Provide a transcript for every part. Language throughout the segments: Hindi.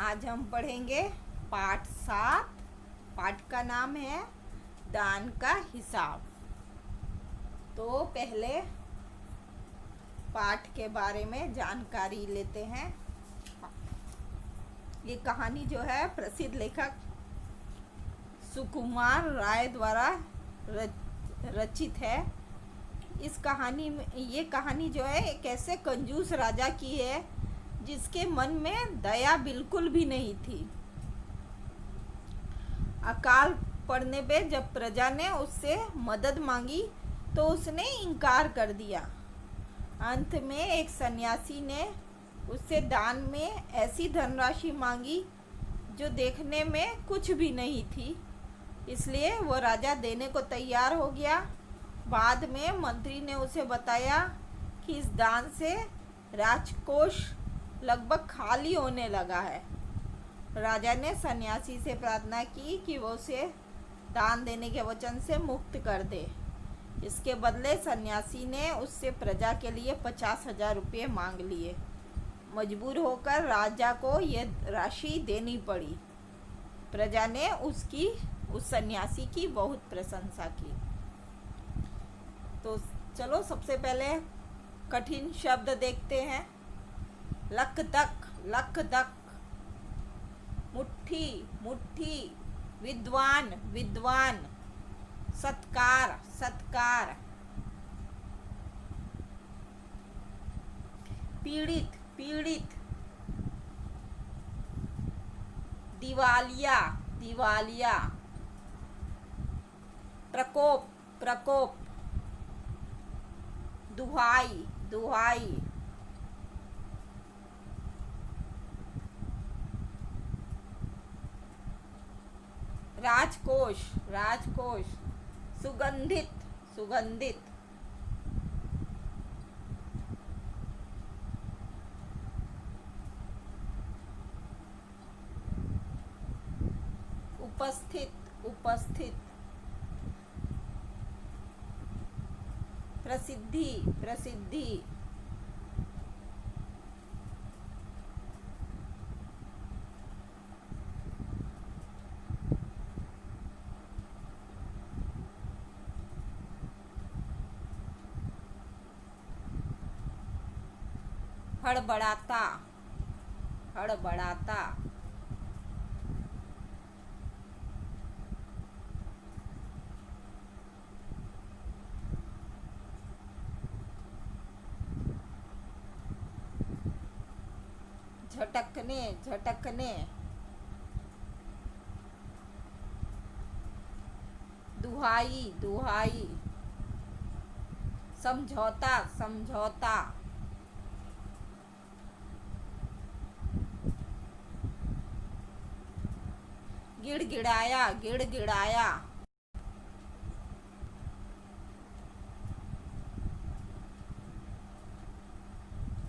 आज हम पढ़ेंगे पाठ 7। पाठ का नाम है दान का हिसाब। तो पहले पाठ के बारे में जानकारी लेते हैं। ये कहानी जो है प्रसिद्ध लेखक सुकुमार राय द्वारा रचित है। इस कहानी में ये कहानी जो है एक ऐसे कंजूस राजा की है जिसके मन में दया बिल्कुल भी नहीं थी। अकाल पड़ने पे जब प्रजा ने उससे मदद मांगी तो उसने इनकार कर दिया। अंत में एक सन्यासी ने उससे दान में ऐसी धनराशि मांगी जो देखने में कुछ भी नहीं थी, इसलिए वो राजा देने को तैयार हो गया। बाद में मंत्री ने उसे बताया कि इस दान से राजकोष लगभग खाली होने लगा है। राजा ने सन्यासी से प्रार्थना की कि वो उसे दान देने के वचन से मुक्त कर दे। इसके बदले सन्यासी ने उससे प्रजा के लिए 50,000 रुपये मांग लिए। मजबूर होकर राजा को ये राशि देनी पड़ी। प्रजा ने उस सन्यासी की बहुत प्रशंसा की। तो चलो सबसे पहले कठिन शब्द देखते हैं। लक दक, मुट्ठी मुट्ठी, विद्वान विद्वान, सत्कार सत्कार, पीड़ित पीड़ित, दिवालिया दिवालिया, प्रकोप प्रकोप, दुहाई दुहाई, राजकोष राजकोष, सुगंधित सुगंधित, उपस्थित उपस्थित, प्रसिद्धि प्रसिद्धि, हड़बड़ाता हड़बड़ाता, झटकने झटकने, दुहाई दुहाई, समझौता समझौता, गिड़गिड़ाया गिड़गिड़ाया।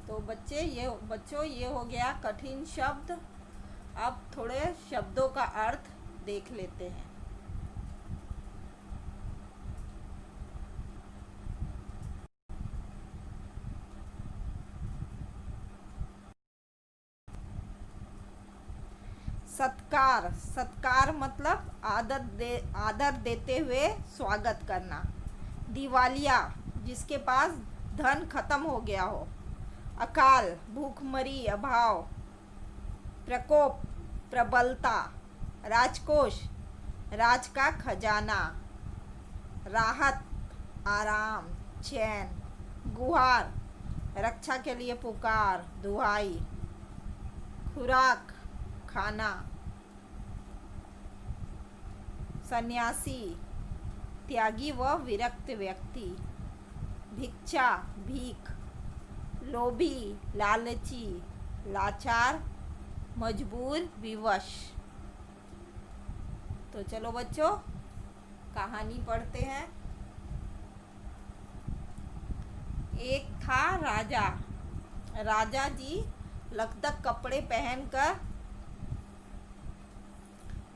तो बच्चों ये हो गया कठिन शब्द। अब थोड़े शब्दों का अर्थ देख लेते हैं। सत्कार सत्कार मतलब आदर देते हुए स्वागत करना। दिवालिया जिसके पास धन खत्म हो गया हो। अकाल भूखमरी अभाव। प्रकोप प्रबलता। राजकोष राज का खजाना। राहत आराम चैन। गुहार रक्षा के लिए पुकार दुहाई। खुराक खाना। सन्यासी त्यागी व विरक्त व्यक्ति। भिक्षा भीख। लोभी लालची लाचार मजबूर विवश। तो चलो बच्चों कहानी पढ़ते हैं। एक था राजा। राजा जी लकदक कपड़े पहनकर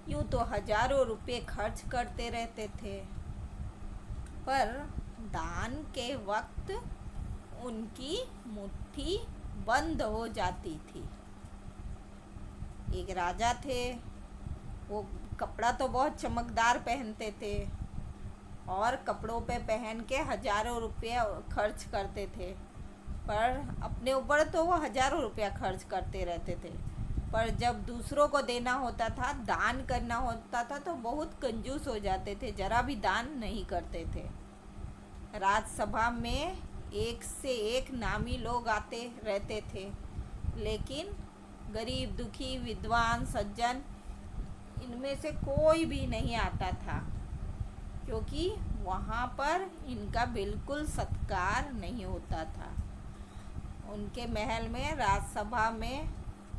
यूं तो हजारों रुपए खर्च करते रहते थे, पर दान के वक्त उनकी मुट्ठी बंद हो जाती थी। एक राजा थे। वो कपड़ा तो बहुत चमकदार पहनते थे और कपड़ों पे पहन के हजारों रुपये खर्च करते थे। पर अपने ऊपर तो वो हजारों रुपया खर्च करते रहते थे, पर जब दूसरों को देना होता था, दान करना होता था, तो बहुत कंजूस हो जाते थे, जरा भी दान नहीं करते थे। राज्यसभा में एक से एक नामी लोग आते रहते थे, लेकिन गरीब, दुखी, विद्वान, सज्जन, इनमें से कोई भी नहीं आता था, क्योंकि वहाँ पर इनका बिल्कुल सत्कार नहीं होता था। उनके महल में, राज्यसभा में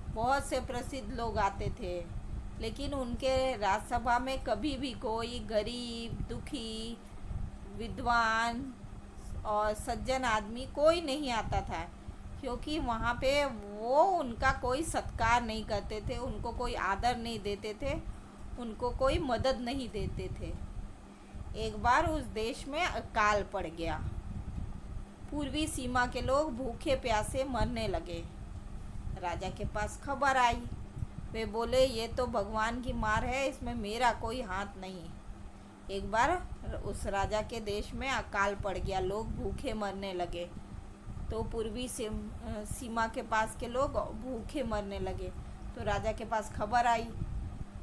बहुत से प्रसिद्ध लोग आते थे, लेकिन उनके राज्यसभा में कभी भी कोई गरीब, दुखी, विद्वान और सज्जन आदमी कोई नहीं आता था, क्योंकि वहाँ पे वो उनका कोई सत्कार नहीं करते थे, उनको कोई आदर नहीं देते थे, उनको कोई मदद नहीं देते थे। एक बार उस देश में अकाल पड़ गया। पूर्वी सीमा के लोग भूखे प्यासे मरने लगे। राजा के पास खबर आई। वे बोले, ये तो भगवान की मार है, इसमें मेरा कोई हाथ नहीं। एक बार उस राजा के देश में अकाल पड़ गया, लोग भूखे मरने लगे, तो पूर्वी सीमा के पास के लोग भूखे मरने लगे। तो राजा के पास खबर आई,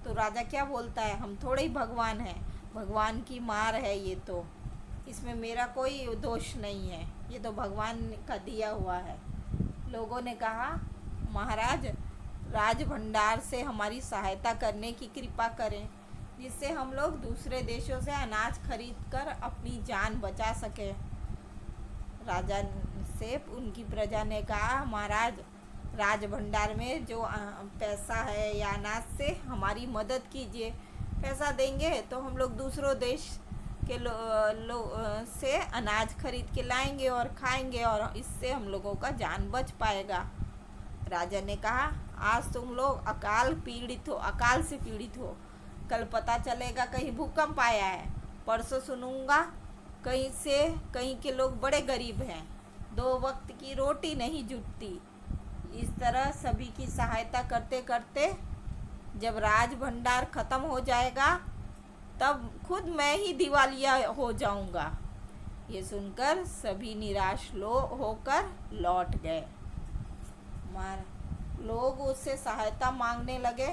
तो राजा क्या बोलता है, हम थोड़े ही भगवान हैं, भगवान की मार है ये तो, इसमें मेरा कोई दोष नहीं है, ये तो भगवान का दिया हुआ है। लोगों ने कहा, महाराज, राज भंडार से हमारी सहायता करने की कृपा करें, जिससे हम लोग दूसरे देशों से अनाज खरीद कर अपनी जान बचा सके। राजा से उनकी प्रजा ने कहा, महाराज, राज भंडार में जो पैसा है या अनाज से हमारी मदद कीजिए, पैसा देंगे तो हम लोग दूसरों देश के से अनाज खरीद के लाएंगे और खाएंगे, और इससे हम लोगों का जान बच पाएगा। राजा ने कहा, आज तुम लोग अकाल से पीड़ित हो, कल पता चलेगा कहीं भूकंप आया है, परसों सुनूंगा कहीं के लोग बड़े गरीब हैं, 2 वक्त की रोटी नहीं जुटती। इस तरह सभी की सहायता करते करते जब राज भंडार खत्म हो जाएगा, तब खुद मैं ही दिवालिया हो जाऊंगा। ये सुनकर सभी निराश होकर लौट गए। लोग उससे सहायता मांगने लगे,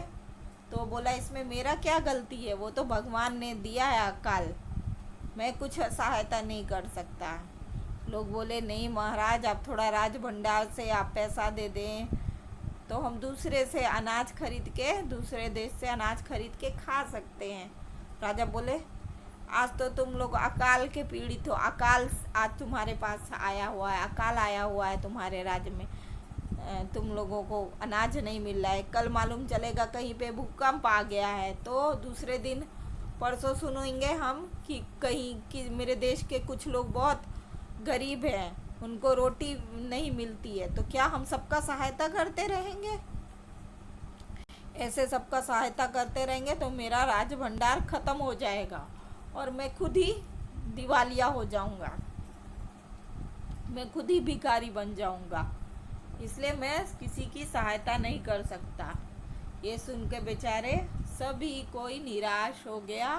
तो बोला, इसमें मेरा क्या गलती है, वो तो भगवान ने दिया है अकाल, मैं कुछ सहायता नहीं कर सकता। लोग बोले, नहीं महाराज, आप थोड़ा राज भंडार से आप पैसा दे दें, तो हम दूसरे से अनाज खरीद के, दूसरे देश से अनाज खरीद के खा सकते हैं। राजा बोले, आज तो तुम लोग अकाल के पीड़ित हो, अकाल आज तुम्हारे पास आया हुआ है, अकाल आया हुआ है तुम्हारे राज्य में, तुम लोगों को अनाज नहीं मिल रहा है, कल मालूम चलेगा कहीं पे भूकंप आ गया है, तो दूसरे दिन परसों सुनेंगे हम कि मेरे देश के कुछ लोग बहुत गरीब हैं, उनको रोटी नहीं मिलती है, तो क्या हम सबका सहायता करते रहेंगे? ऐसे सबका सहायता करते रहेंगे तो मेरा राज भंडार खत्म हो जाएगा और मैं खुद ही दिवालिया हो जाऊंगा, मैं खुद ही भिखारी बन जाऊंगा, इसलिए मैं किसी की सहायता नहीं कर सकता। ये सुन के बेचारे सभी कोई निराश हो गया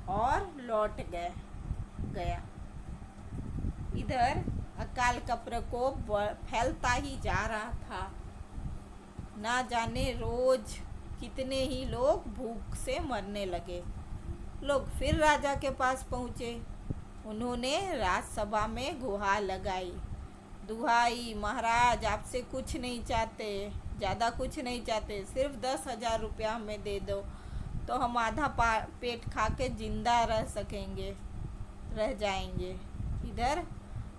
और लौट गया। इधर अकाल का प्रकोप फैलता ही जा रहा था। ना जाने रोज कितने ही लोग भूख से मरने लगे। लोग फिर राजा के पास पहुँचे। उन्होंने राज्यसभा में गुहार लगाई, दुहाई, महाराज, आपसे कुछ नहीं चाहते, ज़्यादा कुछ नहीं चाहते, सिर्फ 10,000 रुपया हमें दे दो, तो हम आधा पेट खा के जिंदा रह जाएंगे। इधर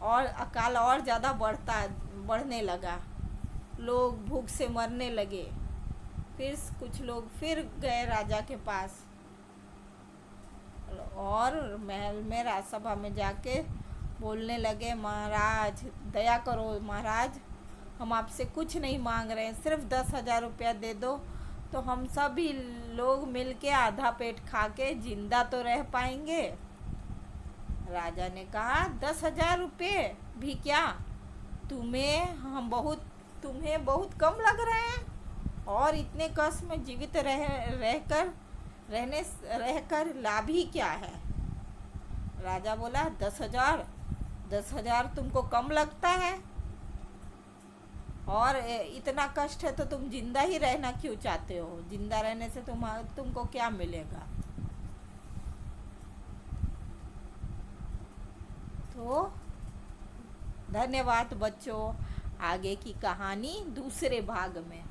और अकाल और ज़्यादा बढ़ने लगा, लोग भूख से मरने लगे। फिर कुछ लोग फिर गए राजा के पास और महल में राज्यसभा में जाके बोलने लगे, महाराज दया करो, महाराज हम आपसे कुछ नहीं मांग रहे हैं, सिर्फ 10,000 रुपया दे दो, तो हम सभी लोग मिलके आधा पेट खा के जिंदा तो रह पाएंगे। राजा ने कहा, 10,000 रुपये भी क्या, तुम्हें बहुत कम लग रहे हैं? और इतने कष्ट में जीवित रहकर लाभ ही क्या है? राजा बोला 10,000। 10,000 तुमको कम लगता है? और इतना कष्ट है तो तुम जिंदा ही रहना क्यों चाहते हो? जिंदा रहने से तुमको क्या मिलेगा? तो धन्यवाद बच्चों। आगे की कहानी दूसरे भाग में।